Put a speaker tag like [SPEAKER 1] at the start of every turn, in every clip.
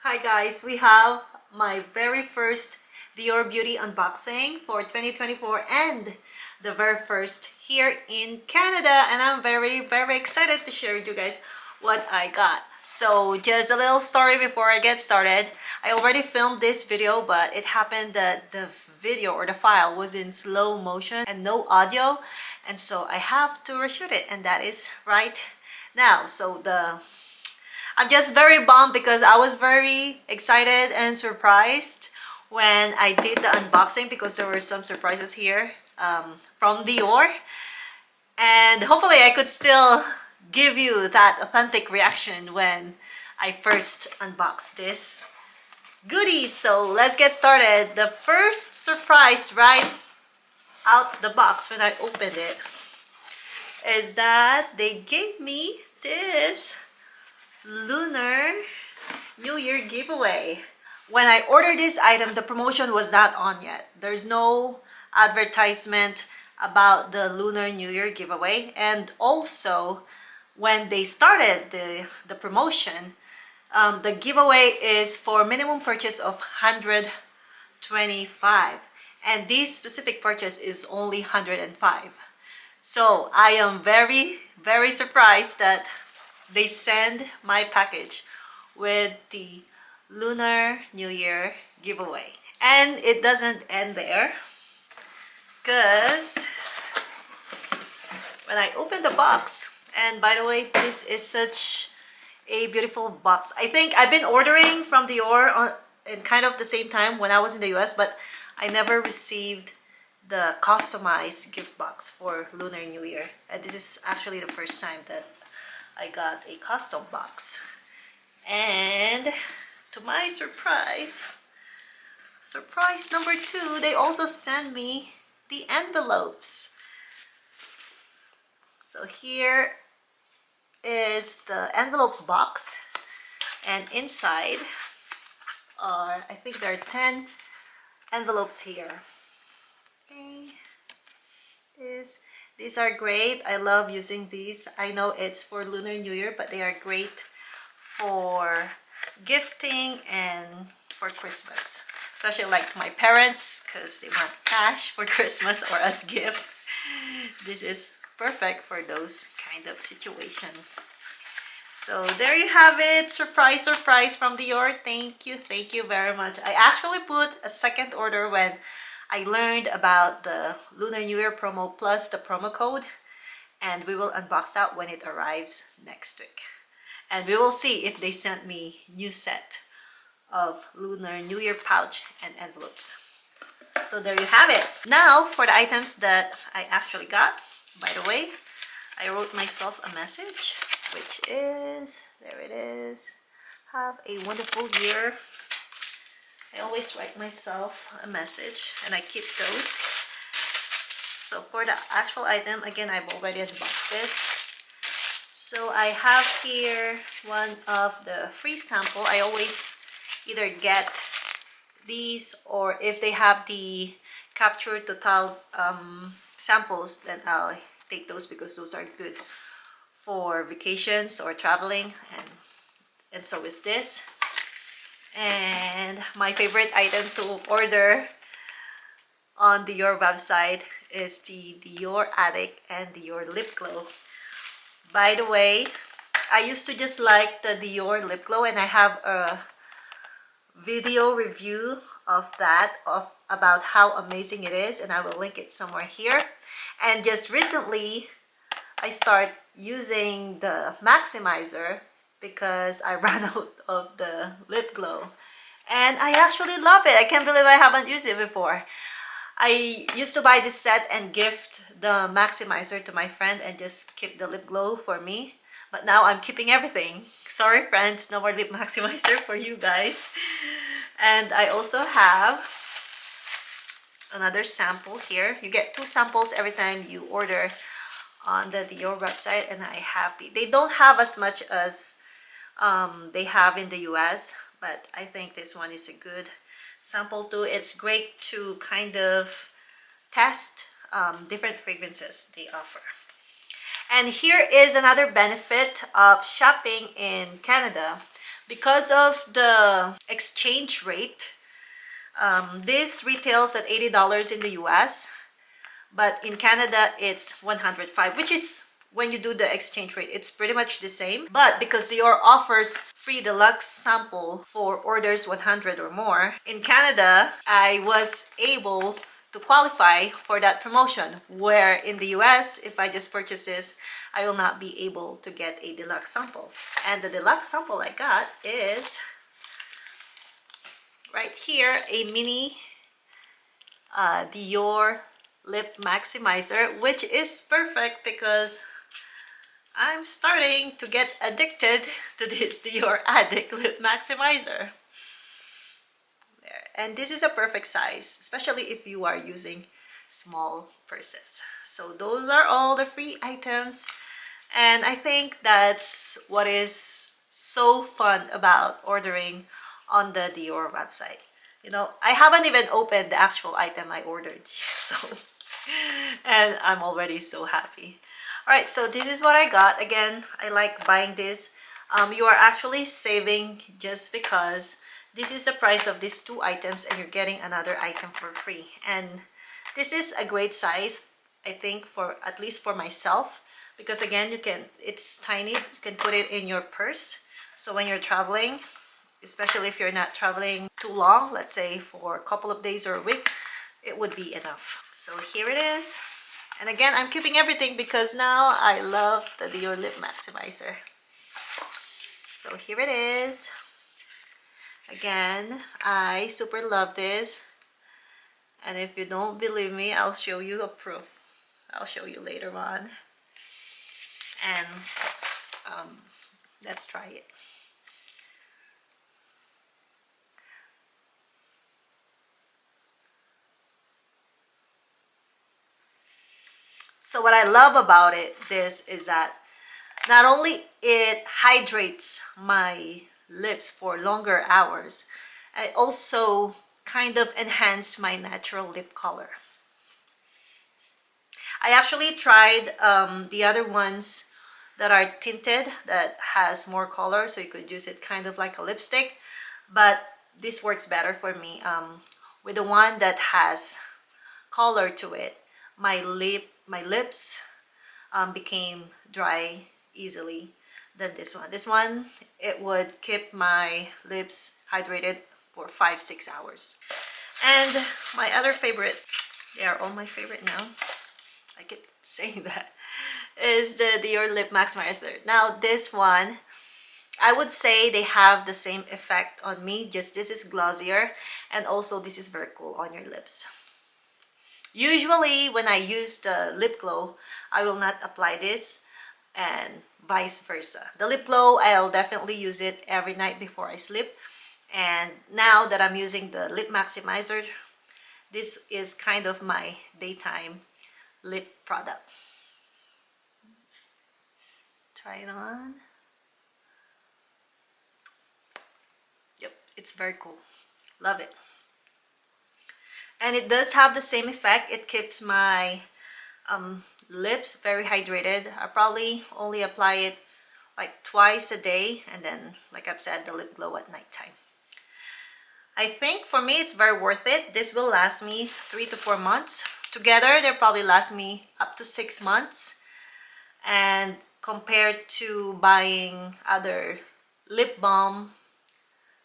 [SPEAKER 1] Hi guys, we have my very first Dior Beauty unboxing for 2024 and the very first here in Canada, and I'm very excited to share with you guys what I got. So just a little story before I get started. I already filmed this video, but it happened that the video or the file was in slow motion and no audio, and so I have to reshoot it, and that is right now. I'm just very bummed because I was very excited and surprised when I did the unboxing because there were some surprises here from Dior, and hopefully I could still give you that authentic reaction when I first unboxed this goodies. So let's get started. The first surprise right out the box when I opened it is that they gave me this Lunar New Year giveaway. When I ordered this item, the promotion was not on yet. There's no advertisement about the Lunar New Year giveaway, and also when they started the promotion, the giveaway is for minimum purchase of 125, and this specific purchase is only 105. So I am very surprised that they send my package with the Lunar New Year giveaway. And it doesn't end there, because when I opened the box, and by the way, this is such a beautiful box. I think I've been ordering from Dior in kind of the same time when I was in the US, but I never received the customized gift box for Lunar New Year. And this is actually the first time that I got a custom box. And to my surprise number 2, they also sent me the envelopes. So here is the envelope box, and inside are, I think there are 10 envelopes here. Okay. These are great. I love using these. I know it's for Lunar New Year, but they are great for gifting and for Christmas. Especially like my parents, because they want cash for Christmas or as gift. This is perfect for those kind of situation. So there you have it. Surprise from Dior. Thank you very much. I actually put a second order when I learned about the Lunar New Year promo plus the promo code, and we will unbox that when it arrives next week. And we will see if they sent me new set of Lunar New Year pouch and envelopes. So there you have it. Now for the items that I actually got. By the way, I wrote myself a message, which is, there it is. Have a wonderful year. I always write myself a message, and I keep those. So for the actual item, again, I've already unboxed this. So I have here one of the free sample. I always either get these, or if they have the Capture Total samples, then I'll take those because those are good for vacations or traveling, and so is this. And my favorite item to order on the Dior website is the Dior Addict and Dior Lip Glow. By the way, I used to just like the Dior Lip Glow, and I have a video review of that, about how amazing it is, and I will link it somewhere here. And just recently, I start using the Maximizer because I ran out of the lip glow, and I actually love it. I can't believe I haven't used it before. I used to buy this set and gift the Maximizer to my friend and just keep the lip glow for me, but now I'm keeping everything. Sorry friends, no more lip Maximizer for you guys. And I also have another sample here. You get 2 samples every time you order on the Dior website, and I have they don't have as much as they have in the US, but I think this one is a good sample too. It's great to kind of test different fragrances they offer. And here is another benefit of shopping in Canada. Because of the exchange rate, this retails at $80 in the US, but in Canada it's 105, which is, when you do the exchange rate, it's pretty much the same. But because Dior offers free deluxe sample for orders 100 or more, in Canada I was able to qualify for that promotion, where in the US, if I just purchase this, I will not be able to get a deluxe sample. And the deluxe sample I got is right here, a mini Dior Lip Maximizer, which is perfect because I'm starting to get addicted to this Dior Addict Lip Maximizer. There. And this is a perfect size, especially if you are using small purses. So those are all the free items, and I think that's what is so fun about ordering on the Dior website. You know, I haven't even opened the actual item I ordered, so and I'm already so happy. Alright, so this is what I got. Again, I like buying this. You are actually saving just because this is the price of these two items and you're getting another item for free. And this is a great size, I think, for at least for myself, because again, it's tiny. You can put it in your purse. So when you're traveling, especially if you're not traveling too long, let's say for a couple of days or a week, it would be enough. So here it is. And again, I'm keeping everything because now I love the Dior Lip Maximizer. So here it is. Again, I super love this. And if you don't believe me, I'll show you a proof. I'll show you later on. And let's try it. So what I love about this is that not only it hydrates my lips for longer hours, it also kind of enhance my natural lip color. I actually tried the other ones that are tinted, that has more color, so you could use it kind of like a lipstick, but this works better for me. With the one that has color to it, my lips became dry easily than this one. This one, it would keep my lips hydrated for 5-6 hours. And my other favorite, they are all my favorite now, I keep saying that, is the Dior Lip Maximizer. Now this one, I would say they have the same effect on me, just this is glossier, and also this is very cool on your lips. Usually when I use the lip glow, I will not apply this, and vice versa. The lip glow, I'll definitely use it every night before I sleep. And now that I'm using the Lip Maximizer, this is kind of my daytime lip product. Let's try it on. Yep, it's very cool. Love it. And it does have the same effect. It keeps my lips very hydrated. I probably only apply it like twice a day, and then, like I've said, the lip glow at nighttime. I think for me it's very worth it. This will last me 3 to 4 months. Together they'll probably last me up to 6 months. And compared to buying other lip balm,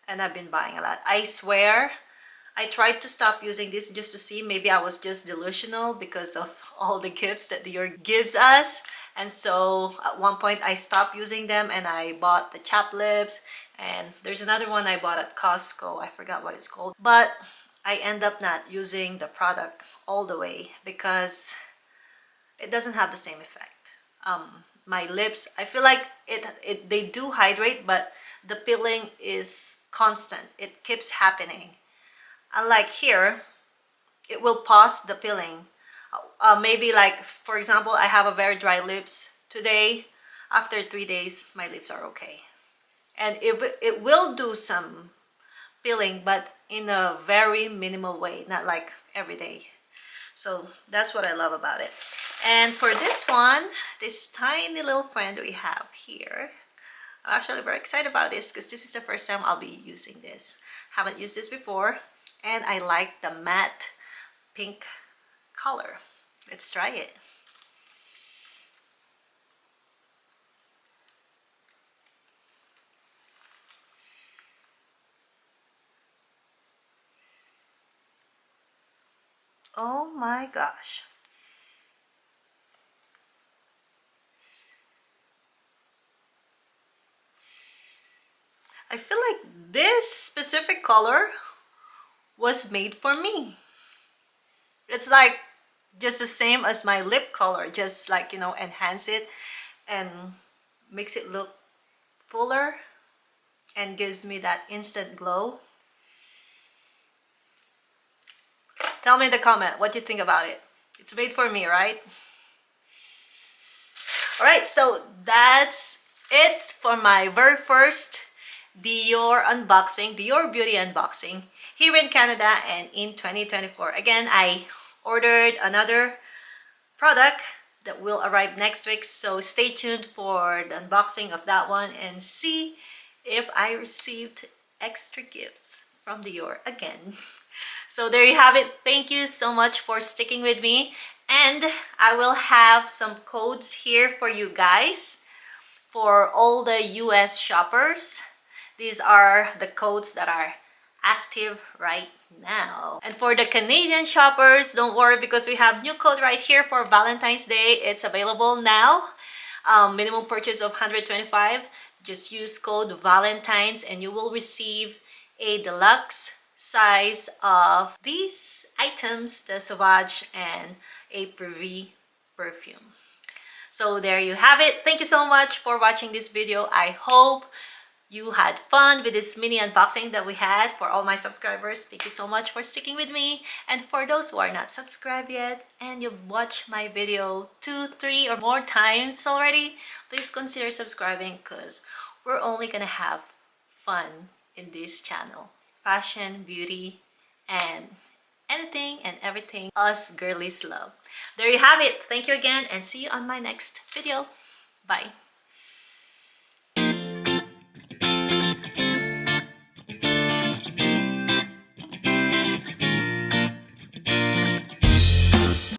[SPEAKER 1] and I've been buying a lot, I swear I tried to stop using this just to see, maybe I was just delusional because of all the gifts that Dior gives us. And so at one point I stopped using them and I bought the chap lips, and there's another one I bought at Costco, I forgot what it's called. But I end up not using the product all the way because it doesn't have the same effect. My lips, I feel like they do hydrate, but the peeling is constant. It keeps happening. Unlike here, it will pause the peeling. Maybe like, for example, I have a very dry lips today. After 3 days, my lips are okay. And it will do some peeling, but in a very minimal way, not like every day. So that's what I love about it. And for this one, this tiny little friend we have here, I'm actually very excited about this because this is the first time I'll be using this. Haven't used this before, and I like the matte pink color. Let's try it. Oh my gosh. I feel like this specific color was made for me. It's like just the same as my lip color, just like, you know, enhance it and makes it look fuller and gives me that instant glow. Tell me in the comment what you think about it. It's made for me, right? Alright, so that's it for my very first Dior unboxing, Dior Beauty unboxing here in Canada and in 2024. Again, I ordered another product that will arrive next week, so stay tuned for the unboxing of that one and see if I received extra gifts from Dior again. So there you have it. Thank you so much for sticking with me, and I will have some codes here for you guys for all the US shoppers. These are the codes that are active right now. And for the Canadian shoppers, don't worry because we have new code right here for Valentine's Day. It's available now. Minimum purchase of $125. Just use code Valentine's and you will receive a deluxe size of these items, the Sauvage and a Privy perfume. So there you have it. Thank you so much for watching this video. I hope you had fun with this mini unboxing that we had. For all my subscribers, thank you so much for sticking with me. And for those who are not subscribed yet and you've watched my video 2, 3 or more times already, please consider subscribing because we're only gonna have fun in this channel. Fashion, beauty, and anything and everything us girlies love. There you have it. Thank you again and see you on my next video. Bye.